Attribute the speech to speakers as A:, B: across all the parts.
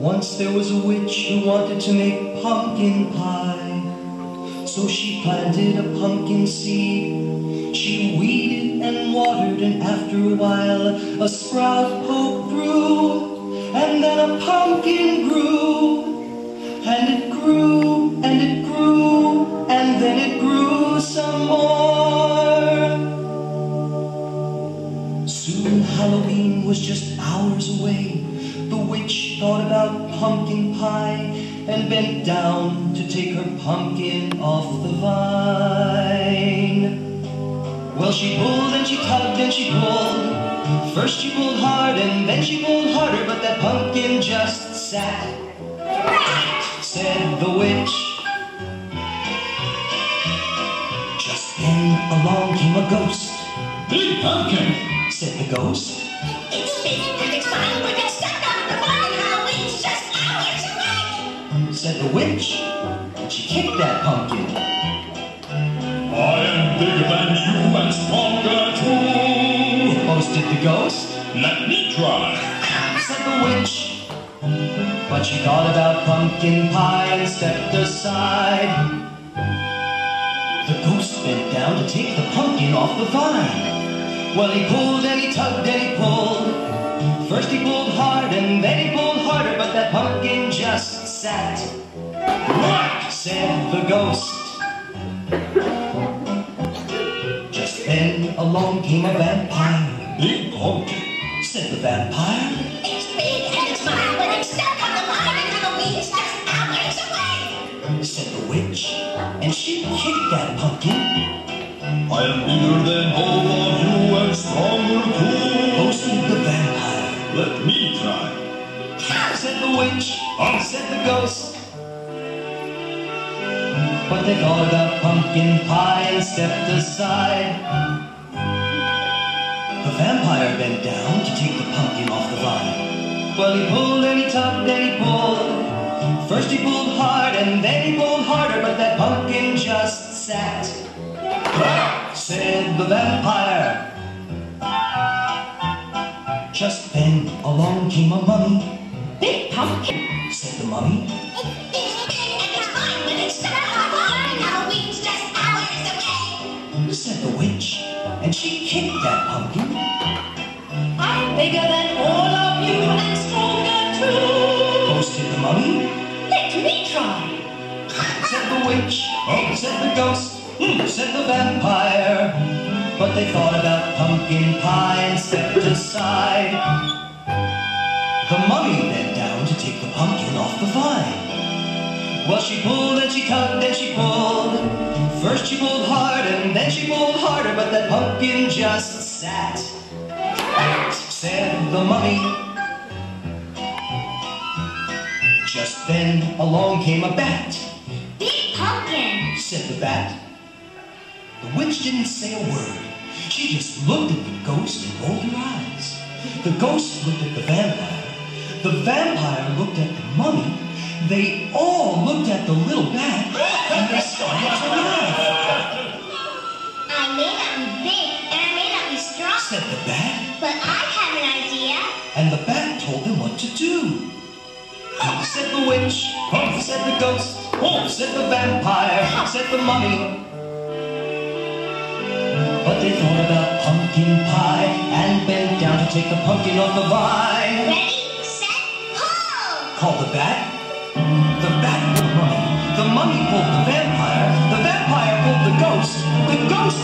A: Once there was a witch who wanted to make pumpkin pie. So she planted a pumpkin seed. She weeded and watered, and after a while a sprout poked through. And then a pumpkin grew. And it grew, and it grew, and then it grew some more. Soon Halloween was just hours away. The witch thought about pumpkin pie and bent down to take her pumpkin off the vine. Well, she pulled and she tugged and she pulled. First she pulled hard and then she pulled harder, but that pumpkin just sat. Said the witch. Just then along came a ghost.
B: Big pumpkin,
A: said the ghost.
C: It's big and it's fine, but it's stuck on the vine. Halloween's just hours away,
A: said the witch, and she kicked that pumpkin.
B: I am bigger than you and stronger too,
A: boasted the ghost.
B: Let me try,
A: said the witch. But she thought about pumpkin pie and stepped aside. The ghost bent down to take the pumpkin off the vine. Well, he pulled and he tugged and he pulled. First he pulled hard and then he pulled harder, but that pumpkin just sat.
B: What?
A: said the ghost. Just then along came a vampire.
B: Big pumpkin,
A: said the vampire.
C: It's big and it's fine, but it's stuck on the vine, and Halloween's just hours away,
A: said the witch, and she kicked that pumpkin.
B: I am bigger than both of you and stronger too,
A: boasted the vampire.
B: Let me try,
A: said the witch, said the ghost. But they thought about pumpkin pie and stepped aside. The vampire bent down to take the pumpkin off the vine. Well, he pulled and he tugged and he pulled. First he pulled hard and then he pulled harder, but that pumpkin just sat. Said the vampire. Just then along came a mummy.
C: big pumpkin.
A: Said the mummy.
C: It's big and it's fine, but it's stuck on the vine, and Halloween's just hours away,
A: said the witch, and she kicked that pumpkin.
C: I'm bigger than all of you and stronger too,
A: boasted the mummy.
C: let me try,
A: Said the witch, said the ghost, said the vampire. But they thought about pumpkin pie and stepped aside. The mummy bent down to take the pumpkin off the vine. Well, she pulled and she tugged and she pulled. First she pulled hard and then she pulled harder, but that pumpkin just sat. Said the mummy. Just then along came a bat.
C: big pumpkin.
A: Said the bat. The witch didn't say a word. She just looked at the ghost and rolled her eyes. The ghost looked at the vampire. The vampire looked at the mummy. They all looked at the little bat, and they started to laugh.
C: I may not be big and I may not be strong,
A: Said the bat,
C: but I have an idea.
A: and the bat told them what to do. Said the witch, said the ghost, said the vampire, said the mummy. But they thought about pumpkin pie and bent down to take the pumpkin off the vine.
C: Ready, set, pull!
A: Called the bat. The bat pulled the mummy pulled the vampire pulled the ghost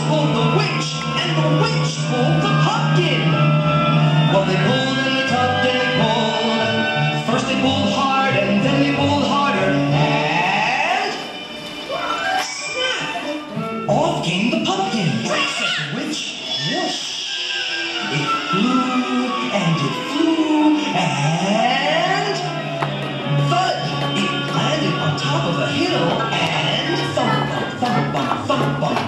A: pulled the witch, and the witch pulled the pumpkin. Well, they pulled and they tugged and they pulled. First they pulled hard and then they pulled harder, and snap! Off came the pumpkin. Said the witch. Whoosh! It flew and it flew and thud! It landed on top of a hill and thump bump, thump bump, thump bump.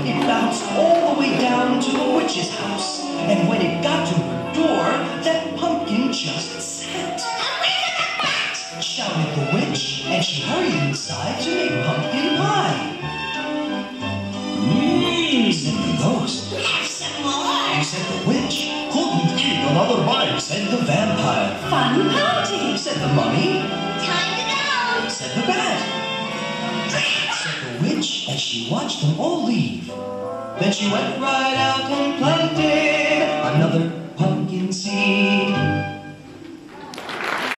A: It bounced all the way down to the witch's house. And when it got to her door, that pumpkin just sat.
C: Hooray for the bat!
A: Shouted the witch, and she hurried inside to make pumpkin pie. Said the ghost.
C: Have some more!
A: Said the witch. Couldn't eat another bite. Said the vampire.
C: Fun party!
A: Said said the mummy.
C: Time to go.
A: Said the bat. Said the witch as she watched them all leave. Then she went right out and planted